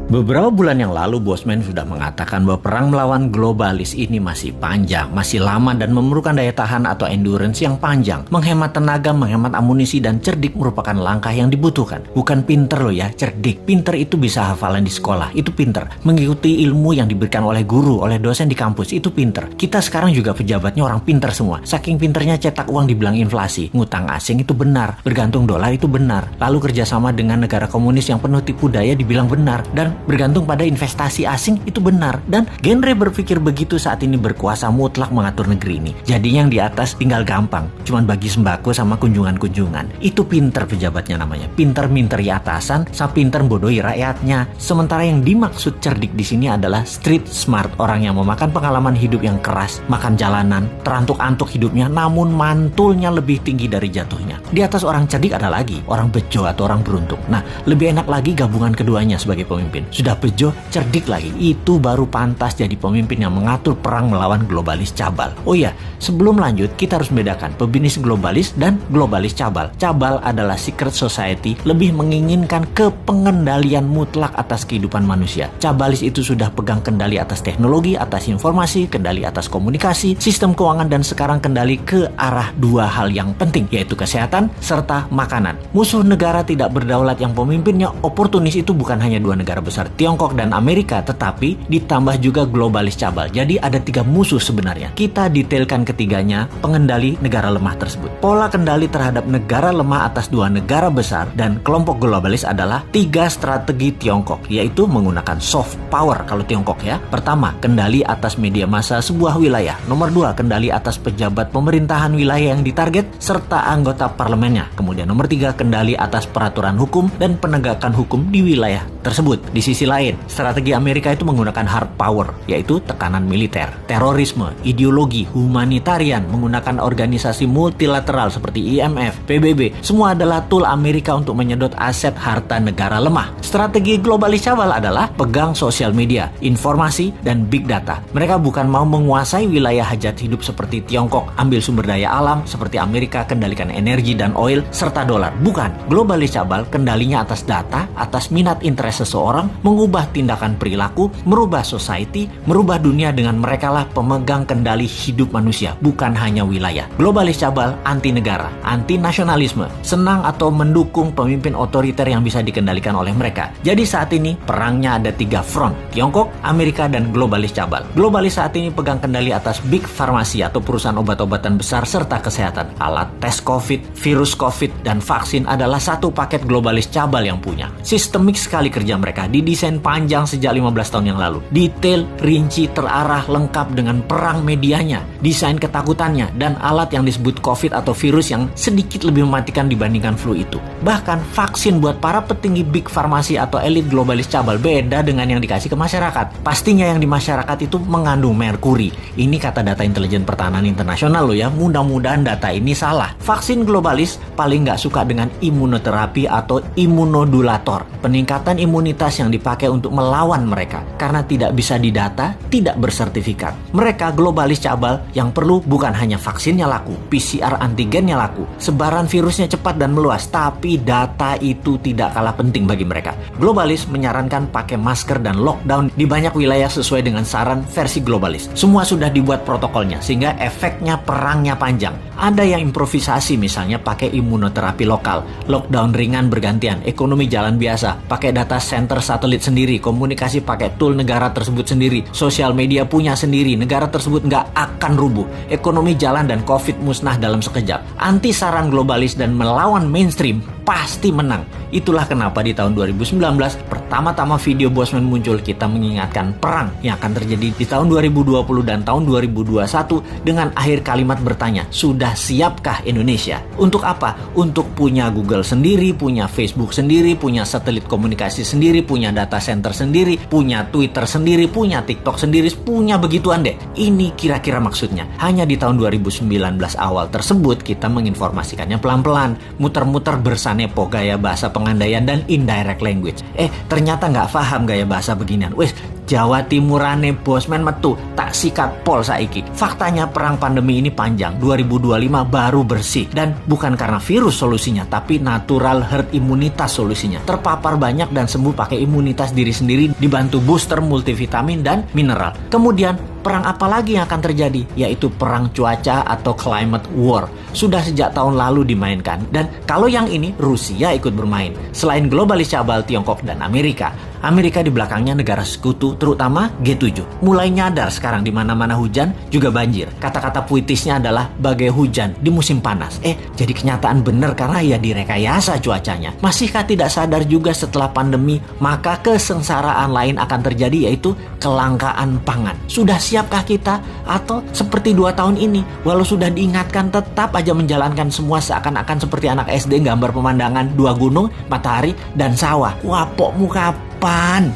Beberapa bulan yang lalu, Bosman sudah mengatakan bahwa perang melawan globalis ini masih panjang, masih lama dan memerlukan daya tahan atau endurance yang panjang. Menghemat tenaga, menghemat amunisi, dan cerdik merupakan langkah yang dibutuhkan. Bukan pinter loh ya, cerdik. Pinter itu bisa hafalan di sekolah, itu pinter. Mengikuti ilmu yang diberikan oleh guru, oleh dosen di kampus, itu pinter. Kita sekarang juga pejabatnya orang pinter semua. Saking pinternya cetak uang dibilang inflasi. Ngutang asing itu benar, bergantung dolar itu benar. Lalu kerjasama dengan negara komunis yang penuh tipu daya dibilang benar. Dan bergantung pada investasi asing itu benar. Dan genre berpikir begitu saat ini berkuasa mutlak mengatur negeri ini. Jadi yang di atas tinggal gampang, cuman bagi sembako sama kunjungan-kunjungan. Itu pinter pejabatnya namanya. Pinter minteri atasan, sama pinter bodohi rakyatnya. Sementara yang dimaksud cerdik di sini adalah street smart, orang yang memakan pengalaman hidup yang keras, makan jalanan, terantuk-antuk hidupnya, namun mantulnya lebih tinggi dari jatuhnya. Di atas orang cerdik ada lagi orang bejo atau orang beruntung. Nah, lebih enak lagi gabungan keduanya sebagai pemimpin. Sudah bejo, cerdik lagi, itu baru pantas jadi pemimpin yang mengatur perang melawan globalis cabal. Oh iya, sebelum lanjut kita harus membedakan pebisnis globalis dan globalis cabal. Cabal adalah secret society, lebih menginginkan kepengendalian mutlak atas kehidupan manusia. Cabalis itu sudah pegang kendali atas teknologi, atas informasi, kendali atas komunikasi, sistem keuangan, dan sekarang kendali ke arah dua hal yang penting, yaitu kesehatan serta makanan. Musuh negara tidak berdaulat yang pemimpinnya oportunis itu bukan hanya dua negara besar, Tiongkok dan Amerika, tetapi ditambah juga globalis cabal. Jadi ada 3 musuh sebenarnya. Kita detailkan ketiganya, pengendali negara lemah tersebut. Pola kendali terhadap negara lemah atas 2 negara besar dan kelompok globalis adalah 3 strategi Tiongkok, yaitu menggunakan soft power kalau Tiongkok ya. Pertama, kendali atas media massa sebuah wilayah. Nomor 2, kendali atas pejabat pemerintahan wilayah yang ditarget serta anggota parlemennya. Kemudian nomor 3, kendali atas peraturan hukum dan penegakan hukum di wilayah tersebut. Di sisi lain, strategi Amerika itu menggunakan hard power, yaitu tekanan militer, terorisme, ideologi, humanitarian, menggunakan organisasi multilateral seperti IMF, PBB. Semua adalah tool Amerika untuk menyedot aset harta negara lemah. Strategi globalis cabal adalah pegang sosial media, informasi, dan big data. Mereka bukan mau menguasai wilayah hajat hidup seperti Tiongkok, ambil sumber daya alam seperti Amerika, kendalikan energi dan oil, serta dolar. Bukan. Globalis cabal kendalinya atas data, atas minat interest seseorang, mengubah tindakan perilaku, merubah society, merubah dunia dengan merekalah pemegang kendali hidup manusia, bukan hanya wilayah. Globalis cabal anti negara, anti nasionalisme, senang atau mendukung pemimpin otoriter yang bisa dikendalikan oleh mereka. Jadi saat ini perangnya ada 3 front, Tiongkok, Amerika, dan globalis cabal. Globalis saat ini pegang kendali atas big farmasi atau perusahaan obat-obatan besar serta kesehatan. Alat tes COVID, virus COVID, dan vaksin adalah satu paket globalis cabal yang punya. Sistemik sekali kerja mereka, didesain panjang sejak 15 tahun yang lalu. Detail, rinci, terarah, lengkap dengan perang medianya, desain ketakutannya, dan alat yang disebut COVID atau virus yang sedikit lebih mematikan dibandingkan flu itu. Bahkan vaksin buat para petinggi big farmasi atau elit globalis cabal beda dengan yang dikasih ke masyarakat. Pastinya yang di masyarakat itu mengandung merkuri. Ini kata data intelijen pertahanan internasional loh ya, mudah-mudahan data ini salah. Vaksin globalis paling nggak suka dengan imunoterapi atau imunodulator, peningkatan imunitas yang dipakai untuk melawan mereka, karena tidak bisa didata, tidak bersertifikat. Mereka globalis cabal yang perlu bukan hanya vaksinnya laku, PCR antigennya laku, sebaran virusnya cepat dan meluas, tapi data itu tidak kalah penting bagi mereka. Globalis menyarankan pakai masker dan lockdown di banyak wilayah sesuai dengan saran versi globalis. Semua sudah dibuat protokolnya sehingga efeknya perangnya panjang. Ada yang improvisasi, misalnya pakai imunoterapi lokal, lockdown ringan bergantian, ekonomi jalan biasa, pakai data center satelit sendiri, komunikasi pakai tool negara tersebut sendiri, sosial media punya sendiri, negara tersebut nggak akan rubuh, ekonomi jalan dan COVID musnah dalam sekejap. Anti saran globalis dan melawan mainstream pasti menang. Itulah kenapa di tahun 2019 pertama-tama video Bosman muncul, kita mengingatkan perang yang akan terjadi di tahun 2020 dan tahun 2021 dengan akhir kalimat bertanya, sudah siapkah Indonesia? Untuk apa? Untuk punya Google sendiri, punya Facebook sendiri, punya satelit komunikasi sendiri, punya data center sendiri, punya Twitter sendiri, punya TikTok sendiri, punya begituan deh. Ini kira-kira maksudnya. Hanya di tahun 2019 awal tersebut kita menginformasikannya pelan-pelan, muter-muter bersanepo gaya bahasa pengandaian dan indirect language. Ternyata nggak paham gaya bahasa beginian. Jawa Timurane bosman metu tak sikat pol saiki. Faktanya perang pandemi ini panjang, 2025 baru bersih. Dan bukan karena virus solusinya, tapi natural herd imunitas solusinya. Terpapar banyak dan sembuh pakai imunitas diri sendiri dibantu booster multivitamin dan mineral. Kemudian perang apa lagi yang akan terjadi? Yaitu perang cuaca atau climate war. Sudah sejak tahun lalu dimainkan. Dan kalau yang ini Rusia ikut bermain. Selain globalis cabal Tiongkok dan Amerika di belakangnya negara sekutu, terutama G7. Mulai nyadar sekarang di mana-mana hujan juga banjir. Kata-kata puitisnya adalah bagai hujan di musim panas. Jadi kenyataan benar karena ya direkayasa cuacanya. Masihkah tidak sadar juga setelah pandemi, maka kesengsaraan lain akan terjadi, yaitu kelangkaan pangan. Sudah siapkah kita? Atau seperti 2 tahun ini, walau sudah diingatkan tetap aja menjalankan semua seakan-akan seperti anak SD gambar pemandangan 2 gunung, matahari, dan sawah. Wah, pokmu kapan?